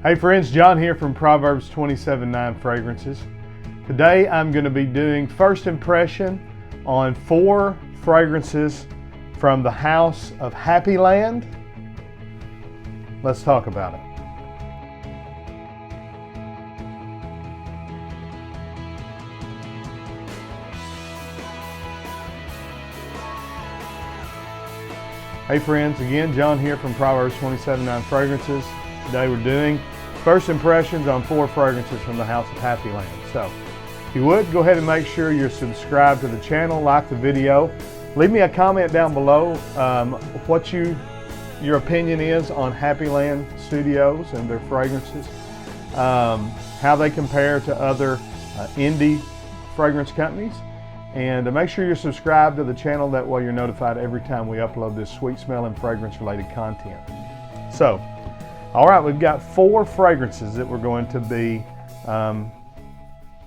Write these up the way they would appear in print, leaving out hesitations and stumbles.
Hey friends, John here from Proverbs 27:9 Fragrances. Today I'm going to be doing first impression on 4 fragrances from the house of Happyland. Let's talk about it. Hey friends, again John here from Proverbs 27:9 Fragrances. Today we're doing first impressions on 4 fragrances from the house of Happyland. So if you would, go ahead and make sure you're subscribed to the channel, like the video. Leave me a comment down below what your opinion is on Happyland Studios and their fragrances, how they compare to other indie fragrance companies. And make sure you're subscribed to the channel, that way you're notified every time we upload this sweet smelling fragrance related content. So, all right, we've got 4 fragrances that we're going to be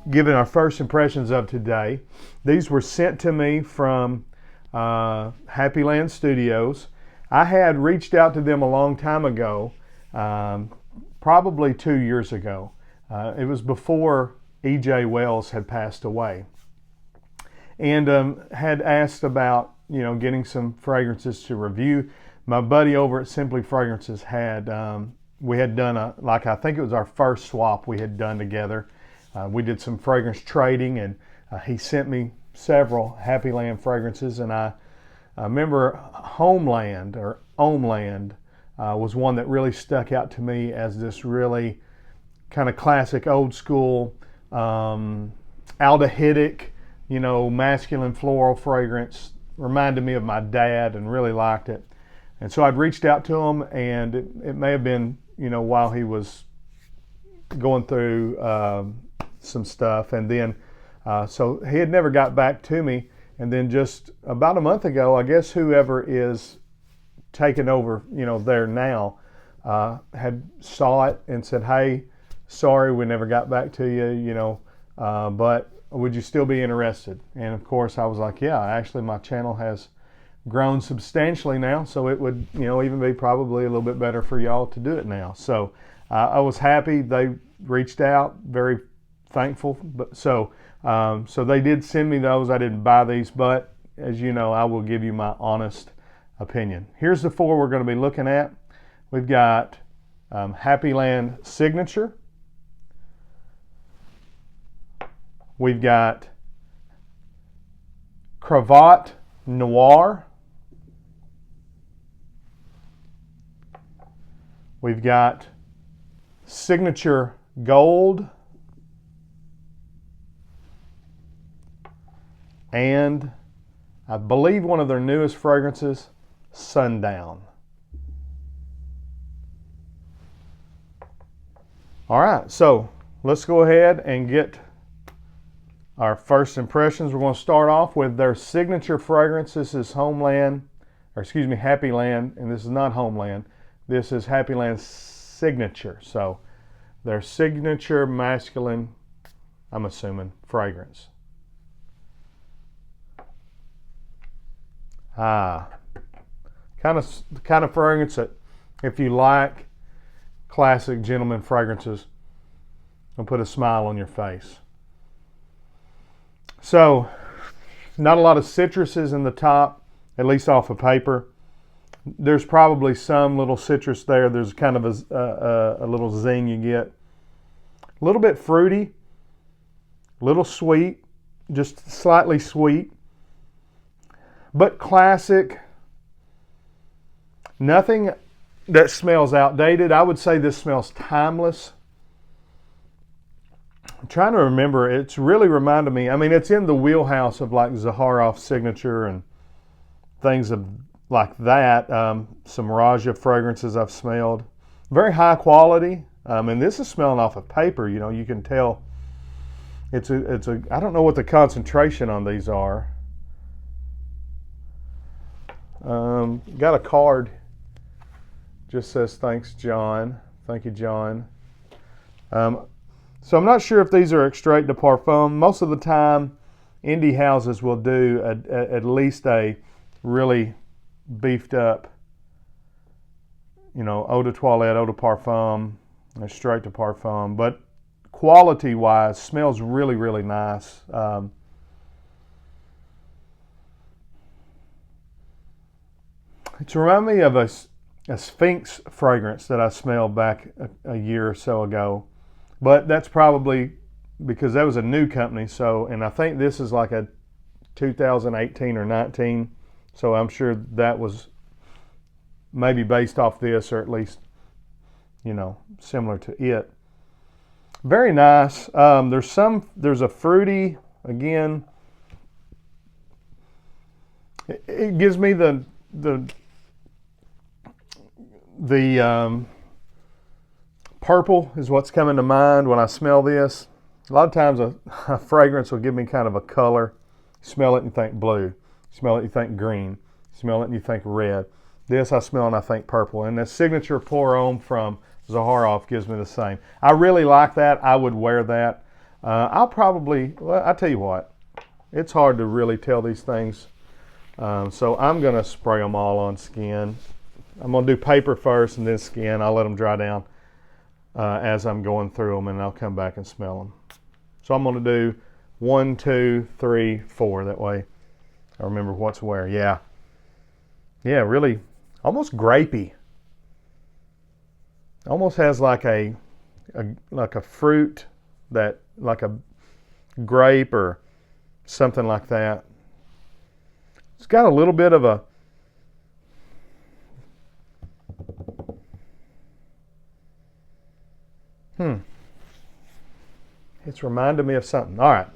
giving our first impressions of today. These were sent to me from Happyland Studios. I had reached out to them a long time ago, probably 2 years ago. It was before E.J. Wells had passed away. And had asked about, getting some fragrances to review. My buddy over at Simply Fragrances had, we had done I think it was our first swap we had done together. We did some fragrance trading, and he sent me several Happyland fragrances, and I remember Homeland or Omeland was one that really stuck out to me as this really kind of classic, old school, aldehydic, masculine floral fragrance. Reminded me of my dad and really liked it. And so I'd reached out to him, and it may have been, while he was going through some stuff. And then, so he had never got back to me. And then just about a month ago, I guess whoever is taking over, there now, had saw it and said, "Hey, sorry, we never got back to you, but would you still be interested?" And of course I was like, yeah, actually my channel has grown substantially now, so it would, even be probably a little bit better for y'all to do it now. So I was happy they reached out, very thankful. But so they did send me those. I didn't buy these, but as you know, I will give you my honest opinion. Here's the 4 we're going to be looking at. We've got Happyland Signature. We've got Cravat Noir. We've got Signature Gold. And I believe one of their newest fragrances, Sundown. All right, so let's go ahead and get our first impressions. We're going to start off with their signature fragrance. This is Happyland, and this is not Homeland. This is Happyland Signature. So their signature masculine, I'm assuming, fragrance. Kind of fragrance that, if you like classic gentleman fragrances, will put a smile on your face. So, not a lot of citruses in the top, at least off of paper. There's probably some little citrus there. There's kind of a little zing you get. A little bit fruity, a little sweet, just slightly sweet, but classic. Nothing that smells outdated. I would say this smells timeless. I'm trying to remember. It's really reminded me. I mean, it's in the wheelhouse of like Zaharoff Signature and things like that. Some Raja fragrances I've smelled. Very high quality. And this is smelling off of paper. You can tell. It's a. I don't know what the concentration on these are. Got a card. Just says thanks, John. Thank you, John. So I'm not sure if these are extrait de parfum. Most of the time, indie houses will do at least a really beefed up, eau de toilette, eau de parfum, It's straight to parfum, but quality-wise, smells really, really nice. It's reminded me of a Sphinx fragrance that I smelled back a year or so ago, but that's probably because that was a new company. So, and I think this is like a 2018 or 19. So I'm sure that was maybe based off this, or at least, you know, similar to it. Very nice. There's a fruity, again. It gives me the purple is what's coming to mind when I smell this. A lot of times a fragrance will give me kind of a color. You smell it and you think blue. You smell it and you think green. You smell it and you think red. This I smell and I think purple. And the Signature Pour Homme from Zaharoff gives me the same. I really like that. I would wear that. I'll tell you what, it's hard to really tell these things. So I'm going to spray them all on skin. I'm going to do paper first and then skin. I'll let them dry down as I'm going through them, and I'll come back and smell them. So I'm going to do 1, 2, 3, 4. That way I remember what's where. Yeah, really almost grapey. Almost has like a fruit, that like a grape or something like that. It's got a little bit of a it's reminded me of something. All right,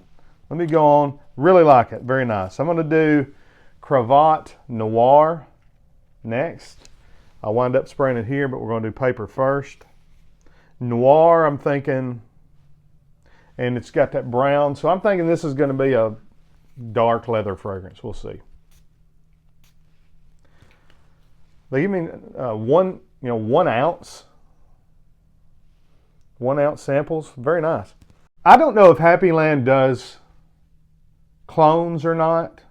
let me go on. Really like it. Very nice. I'm going to do Cravat Noir next. I'll wind up spraying it here, but we're going to do paper first. Noir, I'm thinking, and it's got that brown, so I'm thinking this is going to be a dark leather fragrance. We'll see. They give me 1 ounce. 1 ounce samples. Very nice. I don't know if Happyland does clones or not.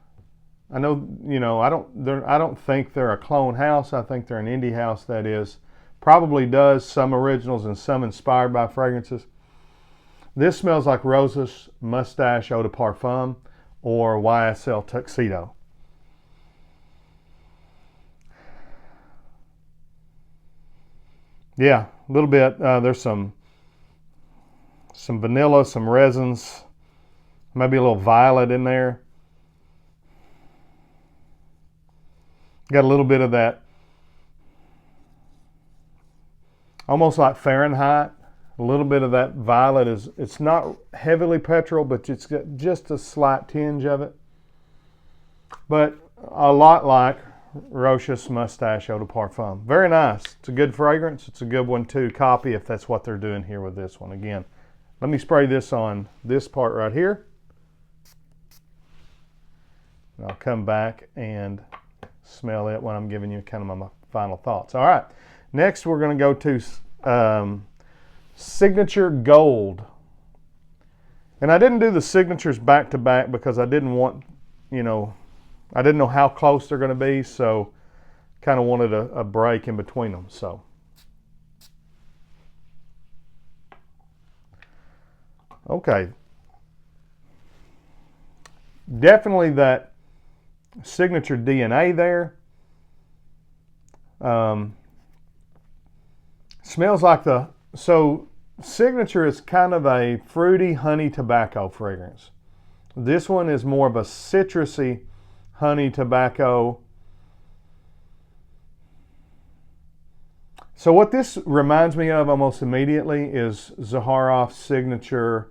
I know, I don't think they're a clone house. I think they're an indie house that is probably does some originals and some inspired by fragrances. This smells like Rosa's Mustache Eau de Parfum or YSL Tuxedo. Yeah, a little bit. There's some vanilla, some resins, maybe a little violet in there. Got a little bit of that, almost like Fahrenheit. A little bit of that violet it's not heavily petrol, but it's got just a slight tinge of it. But a lot like Roche's Mustache Eau de Parfum. Very nice. It's a good fragrance. It's a good one to copy if that's what they're doing here with this one. Again, let me spray this on this part right here. And I'll come back and smell it when I'm giving you kind of my final thoughts. All right. Next, we're going to go to Signature Gold. And I didn't do the signatures back to back because I didn't want, I didn't know how close they're going to be, so kind of wanted a break in between them. So okay, definitely that signature DNA there. Smells like so Signature is kind of a fruity honey tobacco fragrance. This one is more of a citrusy honey tobacco. So what this reminds me of almost immediately is Zaharoff's Signature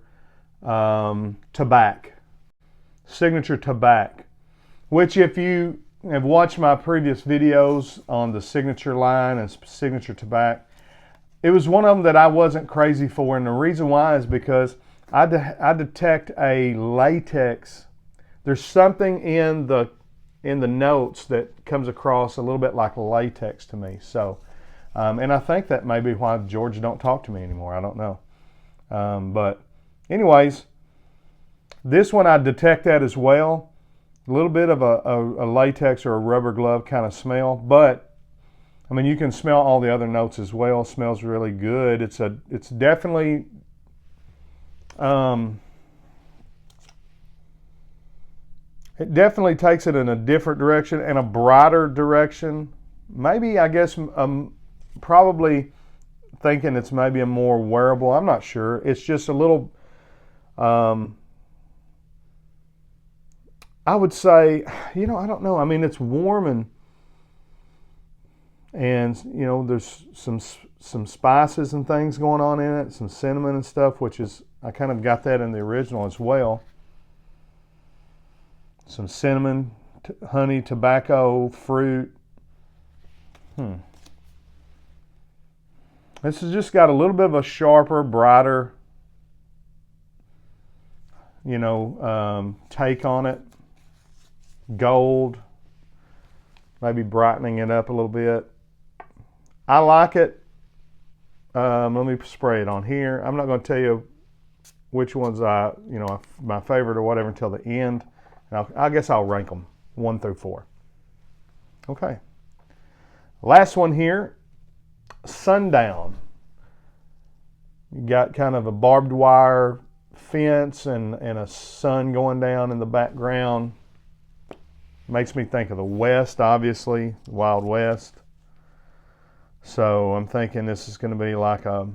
Tobacco. Signature Tobacco, which if you have watched my previous videos on the Signature line and Signature Tobacco, it was one of them that I wasn't crazy for, and the reason why is because I detect a latex. There's something in the notes that comes across a little bit like latex to me. So, and I think that may be why George don't talk to me anymore. I don't know. But anyways, this one I detect that as well. A little bit of a latex or a rubber glove kind of smell, but I mean, you can smell all the other notes as well. It smells really good. It's definitely it definitely takes it in a different direction and a brighter direction. Maybe, I guess, probably thinking it's maybe a more wearable. I'm not sure. It's just a little, I would say, I don't know. I mean, it's warm and there's some spices and things going on in it, some cinnamon and stuff, which is, I kind of got that in the original as well. Some cinnamon, honey, tobacco, fruit. This has just got a little bit of a sharper, brighter, take on it. Gold, maybe brightening it up a little bit. I like it. Let me spray it on here. I'm not going to tell you which ones my favorite or whatever until the end. I guess I'll rank them 1 through 4. Okay. Last one here, Sundown. You got kind of a barbed wire fence and a sun going down in the background. Makes me think of the West, obviously, Wild West. So I'm thinking this is going to be like a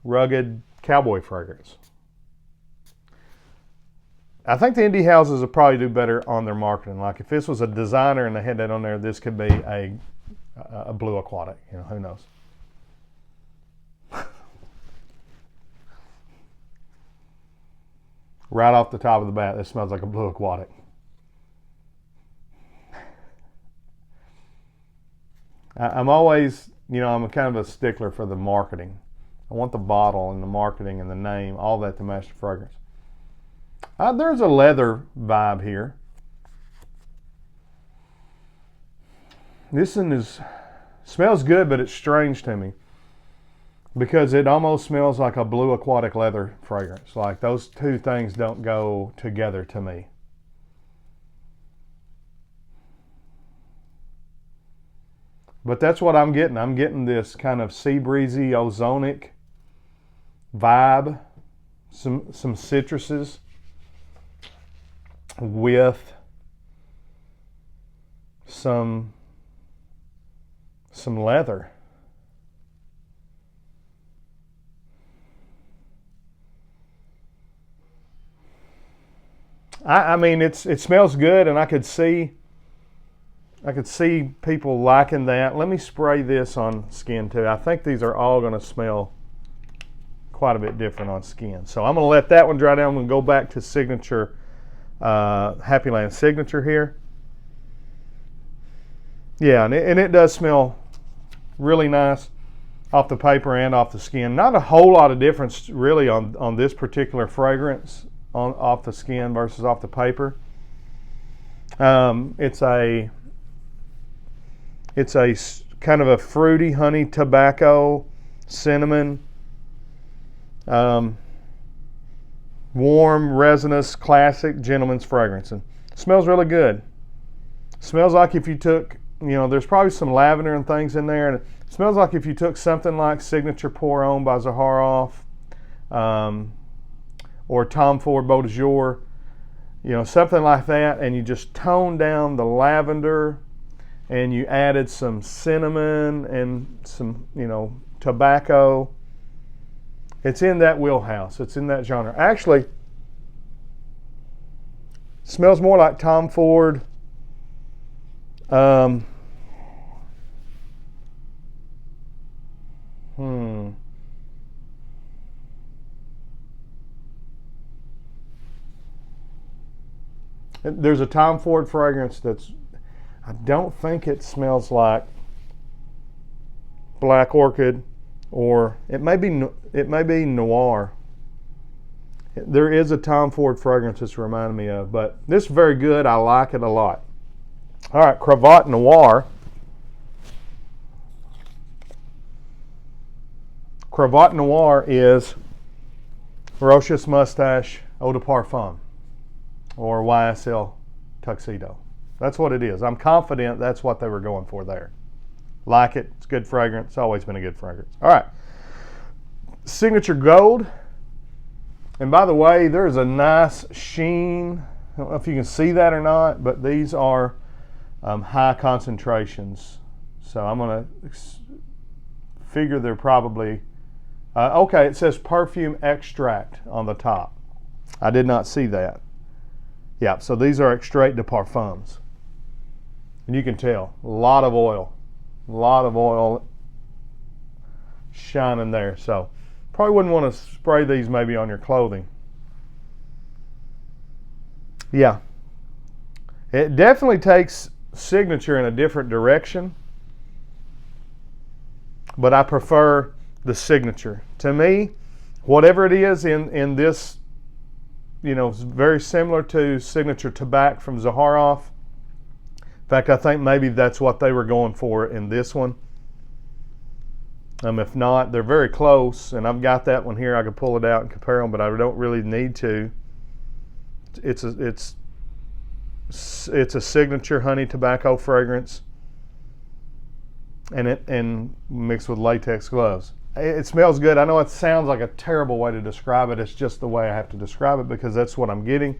rugged cowboy fragrance. I think the indie houses will probably do better on their marketing. Like if this was a designer and they had that on there, this could be a blue aquatic. Who knows? Right off the top of the bat, this smells like a blue aquatic. I'm always, I'm kind of a stickler for the marketing. I want the bottle and the marketing and the name, all that to match the fragrance. There's a leather vibe here. This one smells good, but it's strange to me because it almost smells like a blue aquatic leather fragrance. Like those two things don't go together to me. But that's what I'm getting. I'm getting this kind of sea breezy, ozonic vibe, some citruses with some leather. I mean, it smells good, and I could see people liking that. Let me spray this on skin too. I think these are all going to smell quite a bit different on skin. So I'm going to let that one dry down. I'm going to go back to Signature, Happyland Signature here. Yeah, and it does smell really nice off the paper and off the skin. Not a whole lot of difference really on this particular fragrance off the skin versus off the paper. It's a kind of a fruity, honey, tobacco, cinnamon, warm, resinous, classic gentleman's fragrance. And it smells really good. It smells like if you took, there's probably some lavender and things in there. And it smells like if you took something like Signature Pour On by Zaharoff or Tom Ford Beau de Jour, something like that, and you just toned down the lavender and you added some cinnamon and some, tobacco. It's in that wheelhouse. It's in that genre. Actually, it smells more like Tom Ford. There's a Tom Ford fragrance I don't think it smells like Black Orchid, or it may be Noir. There is a Tom Ford fragrance it's reminding me of, but this is very good. I like it a lot. All right, Cravat Noir. Cravat Noir is Ferocious Mustache Eau de Parfum, or YSL Tuxedo. That's what it is. I'm confident that's what they were going for there. Like it. It's good fragrance. It's always been a good fragrance. All right. Signature Gold. And by the way, there's a nice sheen. I don't know if you can see that or not, but these are high concentrations. So I'm going to figure they're probably, okay, it says perfume extract on the top. I did not see that. Yeah, so these are extrait de parfums. And you can tell, a lot of oil shining there. So probably wouldn't want to spray these maybe on your clothing. Yeah, it definitely takes Signature in a different direction, but I prefer the Signature. To me, whatever it is in this, you know, very similar to Signature Tobacco from Zaharoff. In fact, I think maybe that's what they were going for in this one. If not, they're very close, and I've got that one here. I could pull it out and compare them, but I don't really need to. It's a Signature honey tobacco fragrance, and mixed with latex gloves. It smells good. I know it sounds like a terrible way to describe it. It's just the way I have to describe it because that's what I'm getting.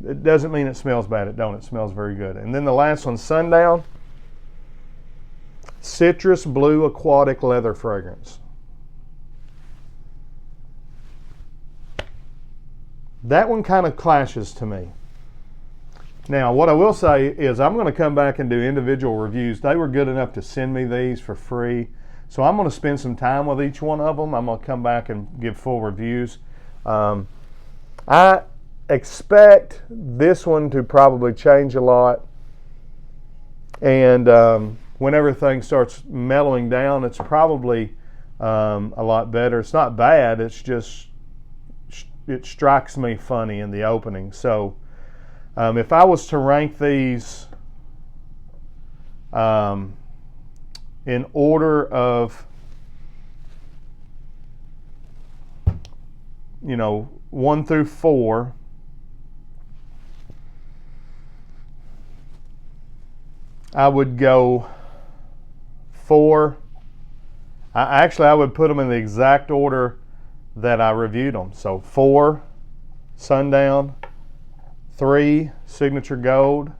It doesn't mean it smells bad. It don't. It smells very good. And then the last one, Sundown. Citrus Blue Aquatic Leather Fragrance. That one kind of clashes to me. Now, what I will say is I'm going to come back and do individual reviews. They were good enough to send me these for free. So I'm going to spend some time with each one of them. I'm going to come back and give full reviews. I expect this one to probably change a lot. And when everything starts mellowing down, it's probably a lot better. It's not bad. It's just, it strikes me funny in the opening. So if I was to rank these in order of, 1 through 4, I would go 4. I would put them in the exact order that I reviewed them. So 4, Sundown. 3, Signature Gold.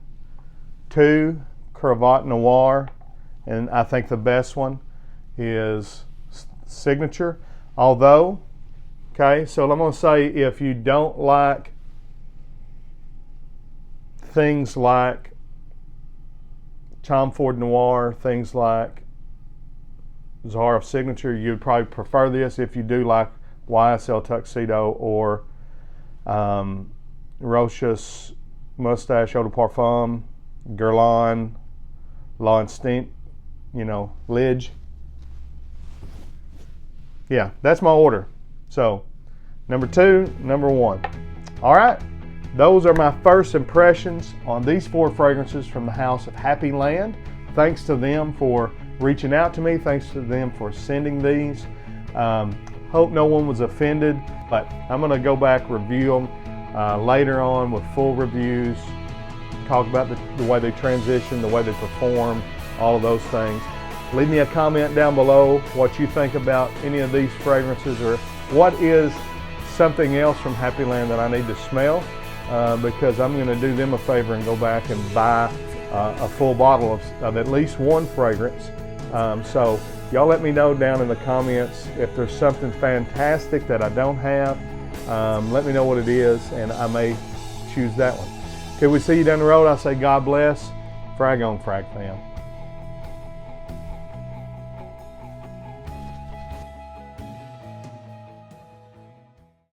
2, Cravat Noir. And I think the best one is Signature. Although, okay, so I'm going to say if you don't like things like Tom Ford Noir, things like Zaharoff Signature, you'd probably prefer this. If you do like YSL Tuxedo or Roche's Moustache Eau de Parfum, Guerlain, L'Instinct, Lidge. Yeah, that's my order. So, number 2, number 1. All right, those are my first impressions on these 4 fragrances from the house of Happyland. Thanks to them for reaching out to me. Thanks to them for sending these. Hope no one was offended, but I'm going to go back, review them later on with full reviews, talk about the way they transition, the way they perform, all of those things. Leave me a comment down below what you think about any of these fragrances, or what is something else from Happyland that I need to smell, because I'm going to do them a favor and go back and buy a full bottle of at least one fragrance. So y'all let me know down in the comments if there's something fantastic that I don't have. Let me know what it is, and I may choose that one. Till we see you down the road, I say God bless. Frag on, Frag fam.